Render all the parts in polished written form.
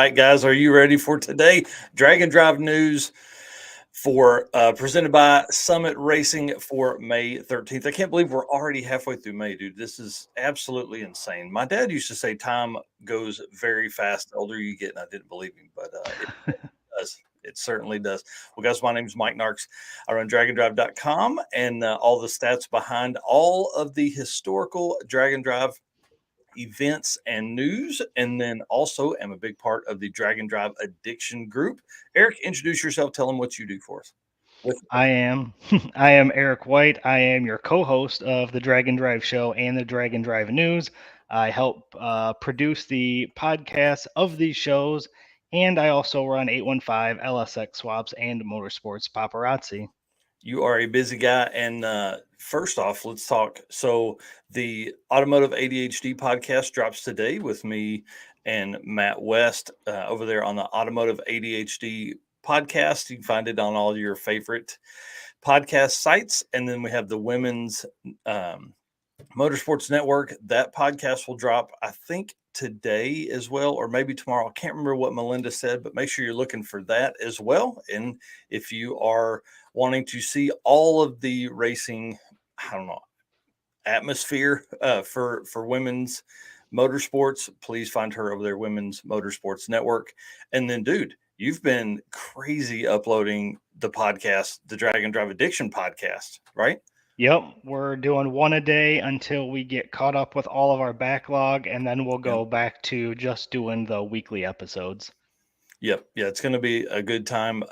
right, guys, are you ready for today? Dragon Drive news for presented by Summit Racing for May 13th. I can't believe we're already halfway through May, dude. This is absolutely insane. My dad used to say time goes very fast the older you get, and I didn't believe him, but it does. It certainly does. Well, guys, my name is Mike Narks. I run dragondrive.com and all the stats behind all of the historical Dragon Drive events and news, and then also am a big part of the Dragon Drive Addiction Group. Eric, introduce yourself. Tell them what you do for us. I am I am Eric White. I am your co-host of the Dragon Drive Show and the Dragon Drive News. I help produce the podcasts of these shows, and I also run 815 LSX Swaps and Motorsports Paparazzi. You are a busy guy, and first off, let's talk. So, the Automotive ADHD podcast drops today with me and Matt West over there on the Automotive ADHD podcast. You can find it on all your favorite podcast sites, and then we have the Women's Motorsports Network. That podcast will drop, I think, today as well, or maybe tomorrow. I can't remember what Melinda said, but make sure you're looking for that as well. And if you are wanting to see all of the racing, I don't know, atmosphere for women's motorsports, please find her over there, Women's Motorsports Network. And then, dude, you've been crazy uploading the podcast, the Dragon Drive Addiction podcast, right? Yep, we're doing one a day until we get caught up with all of our backlog, and then we'll Yeah. go back to just doing the weekly episodes. Yep. Yeah, it's going to be a good time.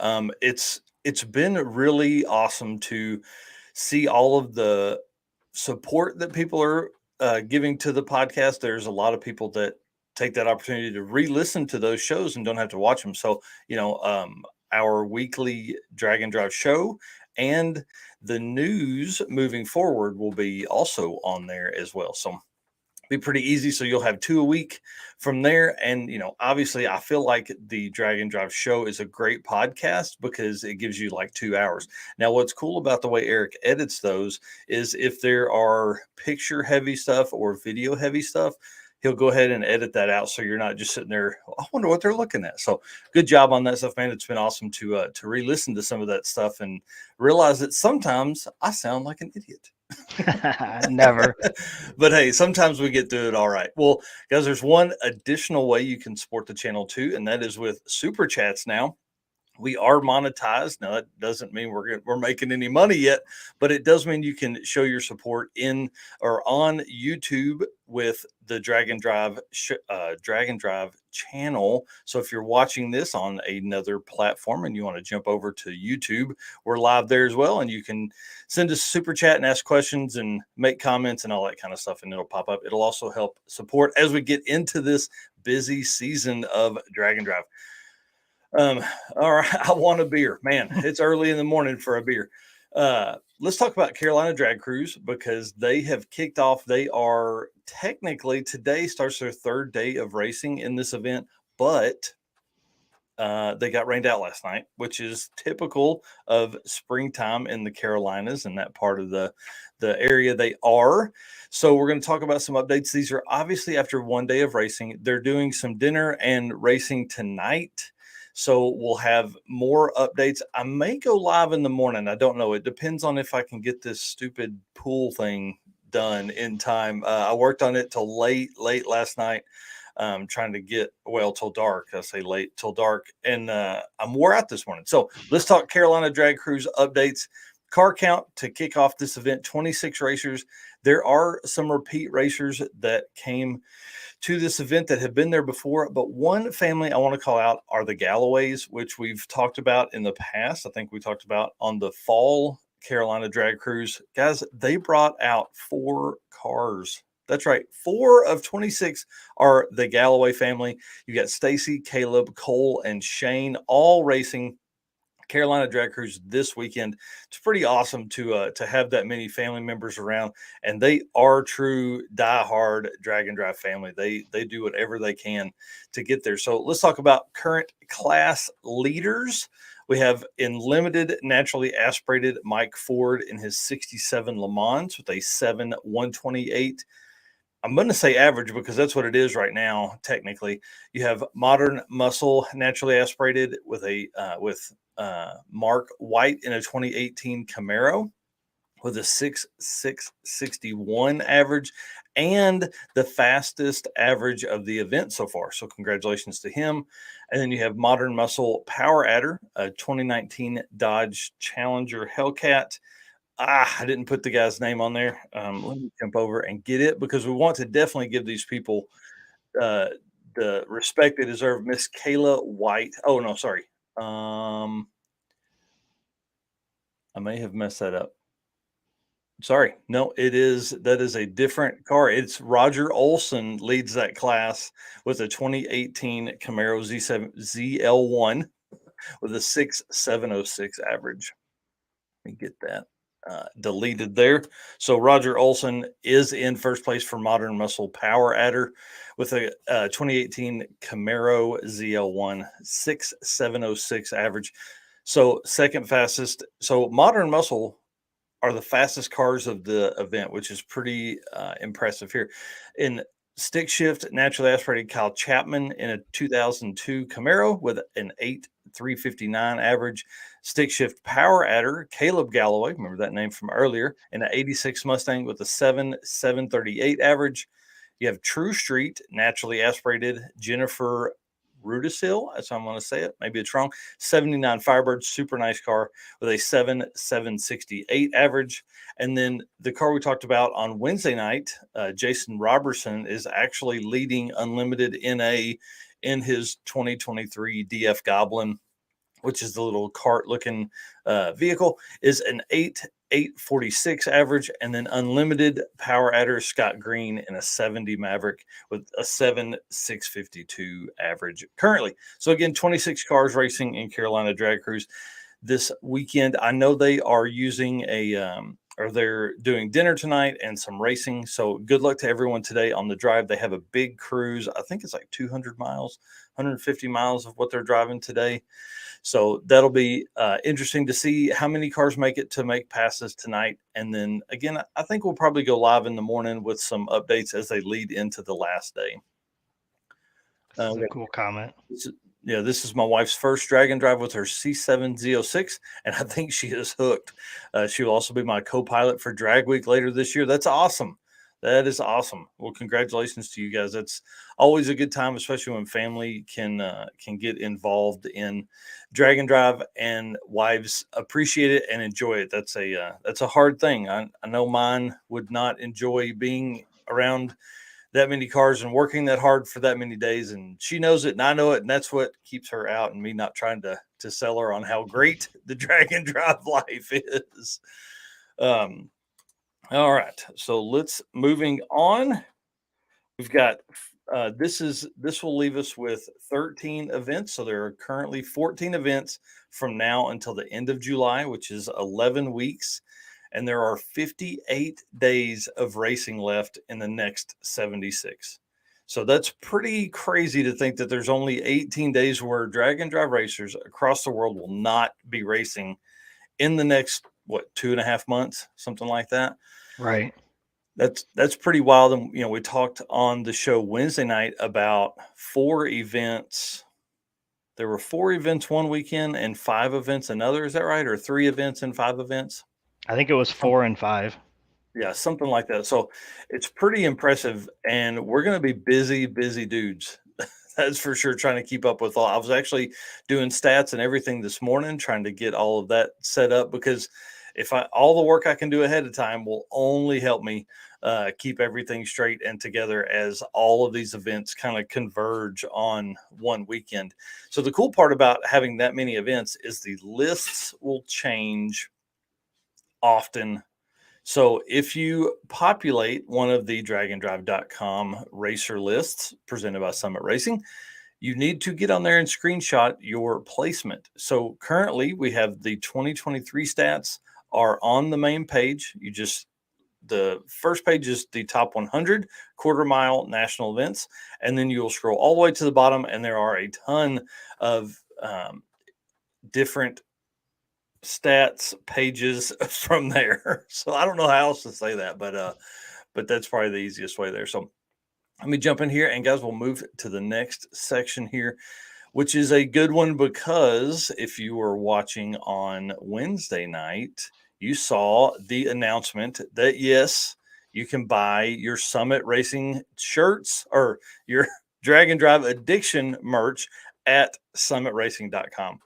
It's been really awesome to see all of the support that people are giving to the podcast. There's a lot of people that take that opportunity to re-listen to those shows and don't have to watch them. So, our weekly Dragon Drive show and the news moving forward will be also on there as well. So be pretty easy. So you'll have two a week from there. And, obviously, I feel like the Dragon Drive show is a great podcast because it gives you like 2 hours. Now, what's cool about the way Eric edits those is if there are picture heavy stuff or video heavy stuff, he'll go ahead and edit that out. So you're not just sitting there, I wonder what they're looking at. So good job on that stuff, man. It's been awesome to re-listen to some of that stuff and realize that sometimes I sound like an idiot. Never. But hey, sometimes we get through it all right. Well, guys, there's one additional way you can support the channel too, and that is with super chats now. We are monetized. Now that doesn't mean we're making any money yet, but it does mean you can show your support in or on YouTube with the Dragon Drive channel. So if you're watching this on another platform and you want to jump over to YouTube, we're live there as well, and you can send us a super chat and ask questions and make comments and all that kind of stuff, and it'll pop up. It'll also help support as we get into this busy season of Dragon Drive. All right, I want a beer, man. It's early in the morning for a beer. Let's talk about Carolina Drag Cruise because they have kicked off. They are technically today starts their third day of racing in this event, but they got rained out last night, which is typical of springtime in the Carolinas and that part of the area they are. So we're going to talk about some updates. These are obviously after one day of racing. They're doing some dinner and racing tonight. So we'll have more updates. I may go live in the morning. I don't know. It depends on if I can get this stupid pool thing done in time. I worked on it till late last night, trying to get till dark. I say late till dark, and I'm wore out this morning. So let's talk Carolina Drag Cruise updates. Car count to kick off this event: 26 racers. There are some repeat racers that came to this event that have been there before, but one family I want to call out are the Galloways, which we've talked about in the past. I think we talked about on the fall Carolina Drag Cruise. Guys, they brought out 4 cars. That's right. 4 of 26 are the Galloway family. You got Stacy, Caleb, Cole, and Shane all racing Carolina Drag Cruise this weekend. It's pretty awesome to have that many family members around, and they are true diehard Drag and Drive family. They do whatever they can to get there. So let's talk about current class leaders. We have in limited naturally aspirated Mike Ford in his 67 Le Mans with a 7/128. I'm going to say average because that's what it is right now. Technically, you have Modern Muscle naturally aspirated with Mark White in a 2018 Camaro with a 6,661 average and the fastest average of the event so far. So congratulations to him. And then you have Modern Muscle Power Adder, a 2019 Dodge Challenger Hellcat. I didn't put the guy's name on there. Let me jump over and get it because we want to definitely give these people uh, the respect they deserve. Miss Kayla White. Oh no, sorry. I may have messed that up. Sorry. No, that is a different car. It's Roger Olson leads that class with a 2018 Camaro Z7 ZL1 with a 6,706 average. Let me get that deleted there. So Roger Olson is in first place for Modern Muscle Power Adder with a 2018 Camaro ZL1 6,706 average. So second fastest. So Modern Muscle are the fastest cars of the event, which is pretty impressive here. In stick shift, naturally aspirated Kyle Chapman in a 2002 Camaro with an 8,359 average. Stick shift power adder Caleb Galloway, remember that name from earlier, in an 86 Mustang with a 7,738 average. You have True Street, naturally aspirated Jennifer Rudisil, that's how I'm going to say it. Maybe it's wrong. 79 Firebird, super nice car with a 7,768 average. And then the car we talked about on Wednesday night, Jason Robertson is actually leading Unlimited NA in his 2023 DF Goblin, which is the little cart looking vehicle, is an 8,846 average. And then Unlimited Power Adder Scott Green in a 70 Maverick with a 7,652 average currently. So again, 26 cars racing in Carolina Drag Cruise this weekend. I know they are using or they're doing dinner tonight and some racing. So good luck to everyone today on the drive. They have a big cruise. I think it's like 200 miles, 150 miles of what they're driving today. So that'll be interesting to see how many cars make it to make passes tonight. And then again, I think we'll probably go live in the morning with some updates as they lead into the last day. This is a cool comment. This is my wife's first drag and drive with her C7 Z06, and I think she is hooked. She will also be my co-pilot for Drag Week later this year. That's awesome. That is awesome. Well, congratulations to you guys. That's always a good time, especially when family can get involved in drag and drive, and wives appreciate it and enjoy it. That's a hard thing. I know mine would not enjoy being around that many cars and working that hard for that many days, and she knows it and I know it, and that's what keeps her out, and me not trying to sell her on how great the drag and drive life is. All right, so let's moving on. We've got this will leave us with 13 events. So there are currently 14 events from now until the end of July, which is 11 weeks. And there are 58 days of racing left in the next 76. So that's pretty crazy to think that there's only 18 days where drag and drive racers across the world will not be racing in the next, 2.5 months, something like that. Right. That's pretty wild. And we talked on the show Wednesday night about 4 events. There were 4 events one weekend and 5 events another. Is that right? Or 3 events and 5 events? I think it was 4 and 5. Yeah, something like that. So it's pretty impressive, and we're going to be busy dudes. That's for sure. Trying to keep up with all. I was actually doing stats and everything this morning, trying to get all of that set up, because if all the work I can do ahead of time will only help me keep everything straight and together as all of these events kind of converge on one weekend. So the cool part about having that many events is the lists will change often. So if you populate one of the dragandrive.com racer lists presented by Summit Racing, you need to get on there and screenshot your placement. So currently we have the 2023 stats are on the main page. The first page is the top 100 quarter mile national events. And then you'll scroll all the way to the bottom, and there are a ton of different stats pages from there. So I don't know how else to say that, but but that's probably the easiest way there. So let me jump in here, and guys, we'll move to the next section here, which is a good one because if you were watching on Wednesday night, you saw the announcement that yes, you can buy your Summit Racing shirts or your Drag and Drive Addiction merch at summitracing.com.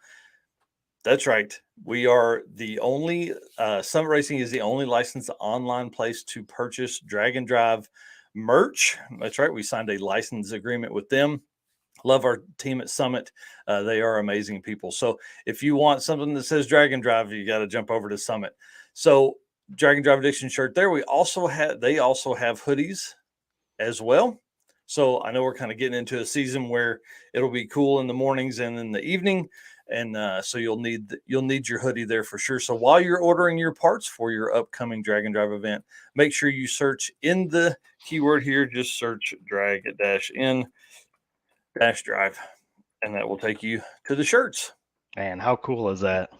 That's right. We are the only, Summit Racing is the only licensed online place to purchase Drag and Drive merch. That's right. We signed a license agreement with them. Love our team at Summit. They are amazing people. So if you want something that says Drag and Drive, you got to jump over to Summit. So Drag and Drive Addiction shirt there. They also have hoodies as well. So I know we're kind of getting into a season where it'll be cool in the mornings and in the evening. And so you'll need your hoodie there for sure. So while you're ordering your parts for your upcoming Drag and Drive event, make sure you search in the keyword here. Just search drag-in-drive, and that will take you to the shirts. Man, how cool is that?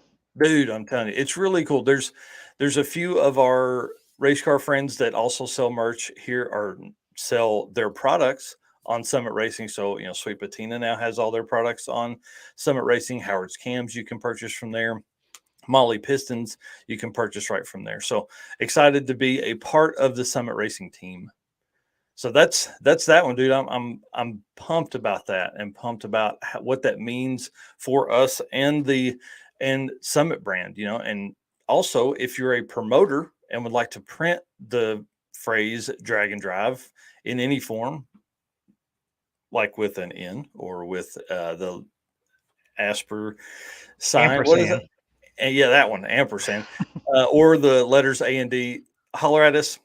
Dude, I'm telling you, it's really cool. There's a few of our race car friends that also sell merch here or sell their products on Summit Racing. So, Sweet Patina now has all their products on Summit Racing. Howard's Cams you can purchase from there. Molly Pistons you can purchase right from there. So excited to be a part of the Summit Racing team. So that's that one, dude. I'm pumped about that and pumped about what that means for us and Summit brand, and also if you're a promoter and would like to print the phrase Drag and Drive in any form, like with an N or with the Asper sign, Ampersand. what is it? Yeah, that one, ampersand, or the letters A and D. Holler at us.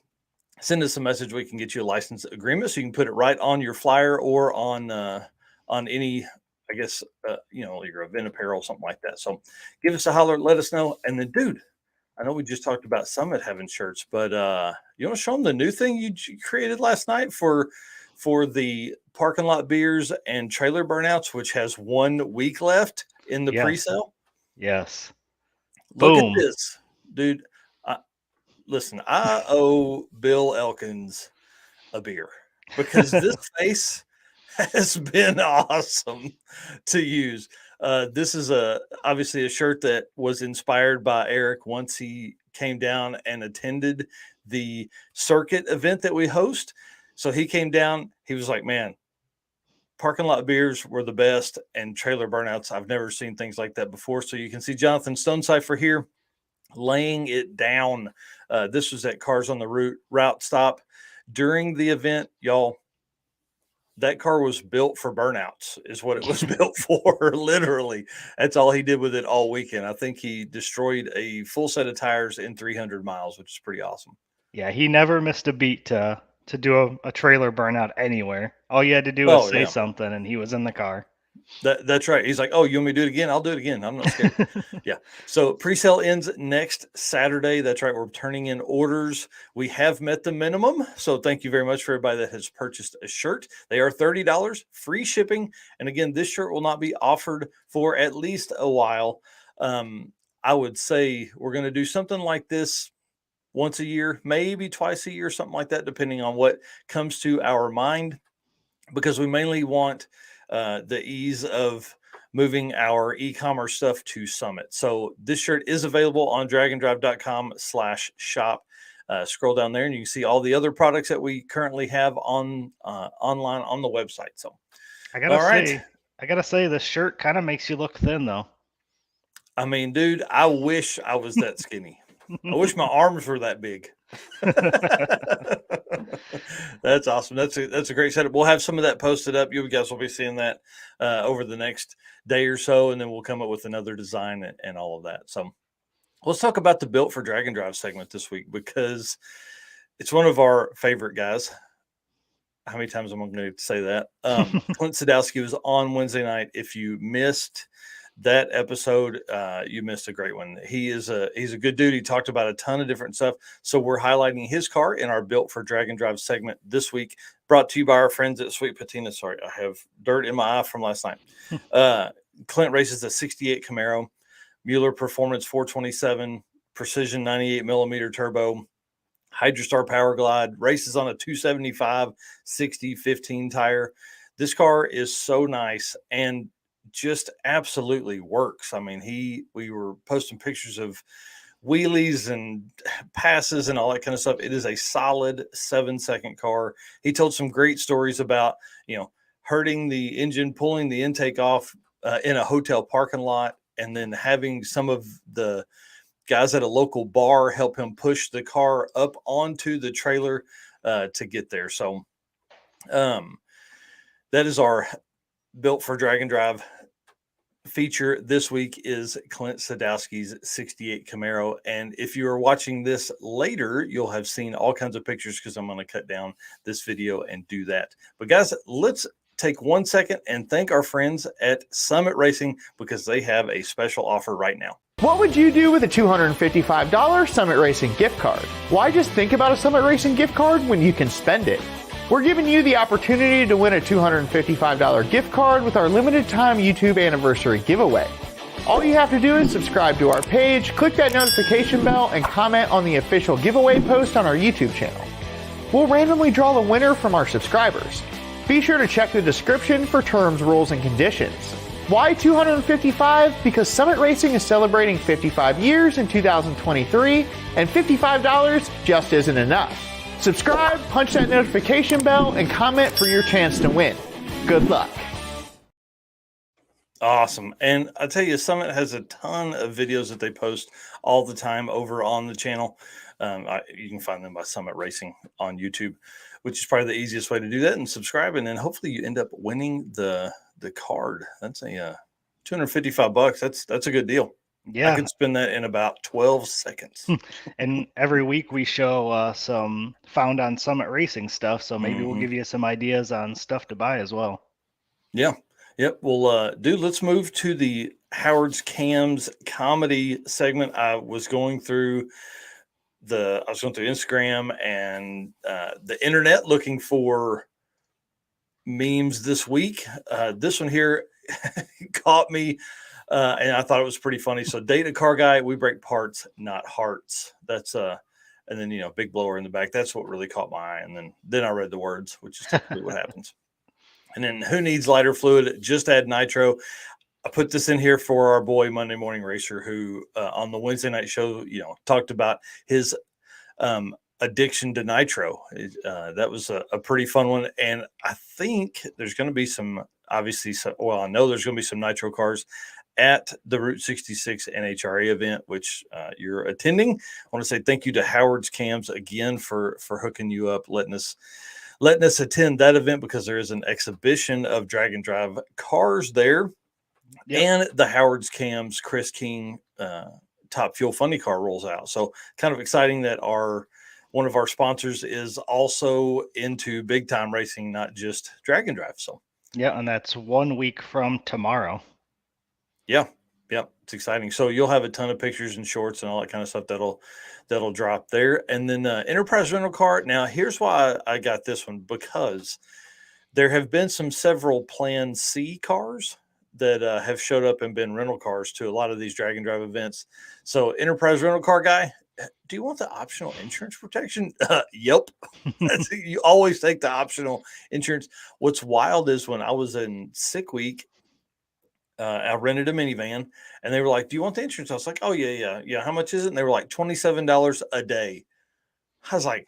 Send us a message. We can get you a license agreement so you can put it right on your flyer or on any, I guess, your event apparel, something like that. So give us a holler, let us know. And then, dude, I know we just talked about Summit having shirts, but you want to show them the new thing you created last night for the parking lot beers and trailer burnouts, which has 1 week left in the pre-sale? Yes. Look at this, dude. Listen, I owe Bill Elkins a beer because this face has been awesome to use. This is obviously a shirt that was inspired by Eric once he came down and attended the circuit event that we host. So he came down, he was like, man, parking lot beers were the best and trailer burnouts. I've never seen things like that before. So you can see Jonathan Stonecipher here laying it down. This was at Cars on the Route stop during the event, y'all. That car was built for burnouts, is what it was built for. Literally, that's all he did with it all weekend. I think he destroyed a full set of tires in 300 miles, which is pretty awesome. Yeah, he never missed a beat to do a trailer burnout anywhere. All you had to do was say something, and he was in the car. That's right. He's like, oh, you want me to do it again? I'll do it again. I'm not scared. Yeah. So pre-sale ends next Saturday. That's right. We're turning in orders. We have met the minimum. So thank you very much for everybody that has purchased a shirt. They are $30, free shipping. And again, this shirt will not be offered for at least a while. I would say we're going to do something like this once a year, maybe twice a year, something like that, depending on what comes to our mind, because we mainly want the ease of moving our e-commerce stuff to Summit. So this shirt is available on dragandrive.com/shop. Scroll down there and you can see all the other products that we currently have on online on the website. So I gotta say this shirt kind of makes you look thin though. I mean, dude, I wish I was that skinny. I wish my arms were that big. That's awesome. That's a great setup. We'll have some of that posted up. You guys will be seeing that over the next day or so, and then we'll come up with another design and all of that. So let's talk about the Built for Drag and Drive segment this week because it's one of our favorite guys. How many times am I going to say that? Clint Sadowski was on Wednesday night. If you missed that episode, you missed a great one. He's a good dude. He talked about a ton of different stuff. So we're highlighting his car in our Built for Drag and Drive segment this week, brought to you by our friends at Sweet Patina. Sorry, I have dirt in my eye from last night. Clint races the 68 Camaro, Mueller Performance 427, Precision 98 millimeter turbo, Hydrostar Power Glide, races on a 275/60/15 tire. This car is so nice and just absolutely works. I mean, we were posting pictures of wheelies and passes and all that kind of stuff. It is a solid 7-second car. He told some great stories about, hurting the engine, pulling the intake off in a hotel parking lot, and then having some of the guys at a local bar help him push the car up onto the trailer to get there. So that is our Built for Drag and Drive feature this week is Clint Sadowski's 68 Camaro. And if you are watching this later, you'll have seen all kinds of pictures because I'm going to cut down this video and do that. But guys, let's take 1 second and thank our friends at Summit Racing because they have a special offer right now. What would you do with a $255 Summit Racing gift card? Why just think about a Summit Racing gift card when you can spend it? We're giving you the opportunity to win a $255 gift card with our limited time YouTube anniversary giveaway. All you have to do is subscribe to our page, click that notification bell, and comment on the official giveaway post on our YouTube channel. We'll randomly draw the winner from our subscribers. Be sure to check the description for terms, rules, and conditions. Why 255? Because Summit Racing is celebrating 55 years in 2023, and $55 just isn't enough. Subscribe, punch that notification bell, and comment for your chance to win. Good luck. Awesome. And I tell you, Summit has a ton of videos that they post all the time over on the channel. You can find them by Summit Racing on YouTube, which is probably the easiest way to do that, and subscribe. And then hopefully you end up winning the card. That's a $255. That's a good deal. Yeah. I could spend that in about 12 seconds. And every week we show some found on Summit Racing stuff. So maybe we'll give you some ideas on stuff to buy as well. Yeah. Yep. Well, dude, let's move to the Howard's Cams comedy segment. I was going through Instagram and the internet looking for memes this week. This one here caught me. And I thought it was pretty funny. So date a car guy, we break parts, not hearts. That's and then big blower in the back. That's what really caught my eye. And then I read the words, which is typically what happens. And then who needs lighter fluid? Just add nitro. I put this in here for our boy Monday Morning Racer, who on the Wednesday night show, talked about his addiction to nitro. That was a pretty fun one. And I think there's going to be some, obviously, I know there's going to be some nitro cars at the Route 66 NHRA event, which you're attending. I want to say thank you to Howard's Cams again for hooking you up, letting us attend that event because there is an exhibition of drag and drive cars there. Yep. And the Howard's Cams Chris King Top Fuel Funny car rolls out. So kind of exciting that one of our sponsors is also into big time racing, not just drag and drive. So yeah, and that's 1 week from tomorrow. Yeah. It's exciting. So you'll have a ton of pictures and shorts and all that kind of stuff that'll drop there. And then Enterprise Rental Car. Now, here's why I got this one, because there have been several Plan C cars that have showed up and been rental cars to a lot of these drag and drive events. So Enterprise Rental Car guy, do you want the optional insurance protection? Yep. You always take the optional insurance. What's wild is when I was in sick week, I rented a minivan and they were like, do you want the insurance? I was like, oh yeah. How much is it? And they were like $27 a day. I was like,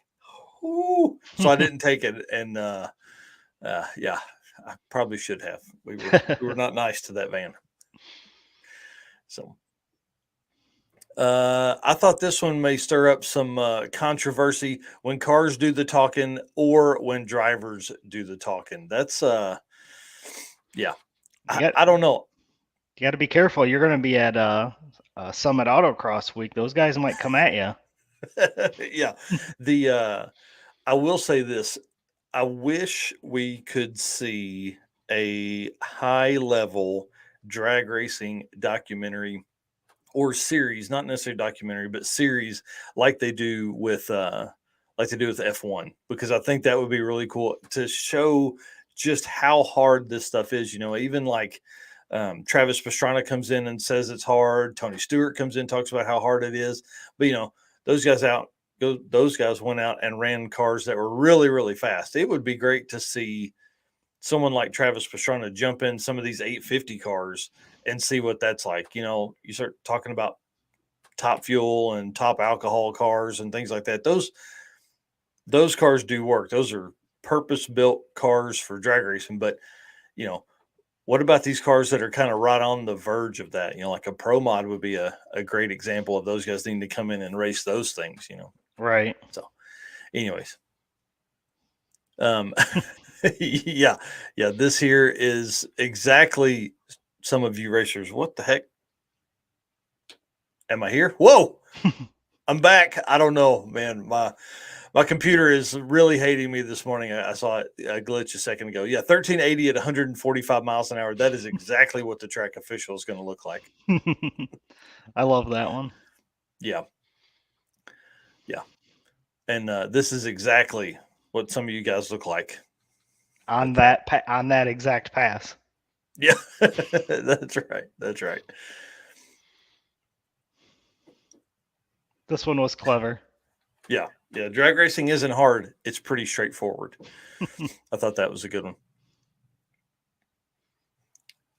ooh. So I didn't take it. And yeah, I probably should have. We were not nice to that van. So I thought this one may stir up some controversy when cars do the talking or when drivers do the talking. That's yeah. I don't know. You got to be careful. You're going to be at Summit Autocross Week. Those guys might come at you. Yeah. I will say this. I wish we could see a high-level drag racing documentary or series, not necessarily documentary, but series like they do with F1, because I think that would be really cool to show just how hard this stuff is. Even like Travis Pastrana comes in and says it's hard. Tony Stewart comes in, talks about how hard it is. But, those guys go those guys went out and ran cars that were really, really fast. It would be great to see someone like Travis Pastrana jump in some of these 850 cars and see what that's like. You start talking about top fuel and top alcohol cars and things like that. Those cars do work. Those are purpose-built cars for drag racing. But, what about these cars that are kind of right on the verge of that? Like a Pro Mod would be a great example of those guys needing to come in and race those things, Right. So anyways, yeah, this here is exactly some of you racers. What the heck? Am I here? Whoa, I'm back. I don't know, man. My computer is really hating me this morning. I saw it a glitch a second ago. Yeah, 1380 at 145 miles an hour. That is exactly what the track official is going to look like. I love that one. Yeah. And this is exactly what some of you guys look like on that exact pass. Yeah, that's right. This one was clever. Yeah. Drag racing isn't hard. It's pretty straightforward. I thought that was a good one.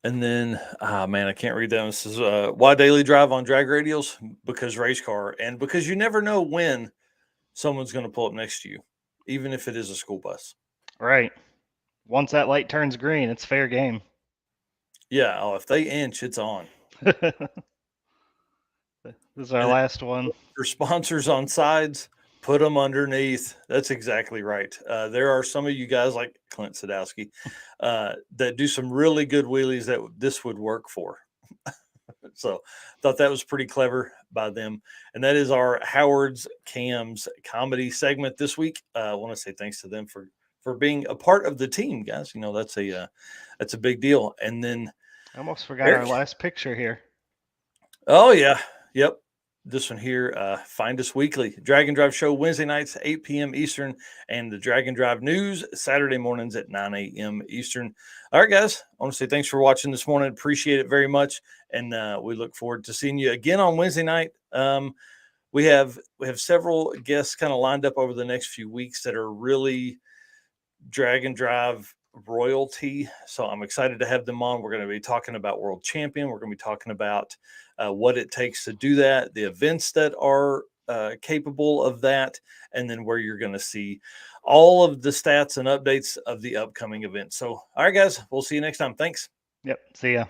And then, man, I can't read that. This is why daily drive on drag radials? Because race car, and because you never know when someone's going to pull up next to you, even if it is a school bus. Right. Once that light turns green, it's fair game. Yeah. Oh, if they inch, it's on. This is our last one. For sponsors on sides, put them underneath. That's exactly right. There are some of you guys like Clint Sadowski that do some really good wheelies that this would work for. So thought that was pretty clever by them. And that is our Howard's Cams comedy segment this week. I want to say thanks to them for being a part of the team, guys. That's a big deal. And then I almost forgot our last picture here. Oh yeah. Yep. This one here, find us weekly. Drag and Drive Show Wednesday nights, 8 p.m. Eastern, and the Drag and Drive News Saturday mornings at 9 a.m. Eastern. All right, guys. I want to say thanks for watching this morning. Appreciate it very much. And we look forward to seeing you again on Wednesday night. We have several guests kind of lined up over the next few weeks that are really Drag and Drive royalty. So I'm excited to have them on. We're going to be talking about World Champion. We're going to be talking about what it takes to do that, the events that are capable of that, and then where you're going to see all of the stats and updates of the upcoming events. So, all right, guys, we'll see you next time. Thanks. Yep. See ya.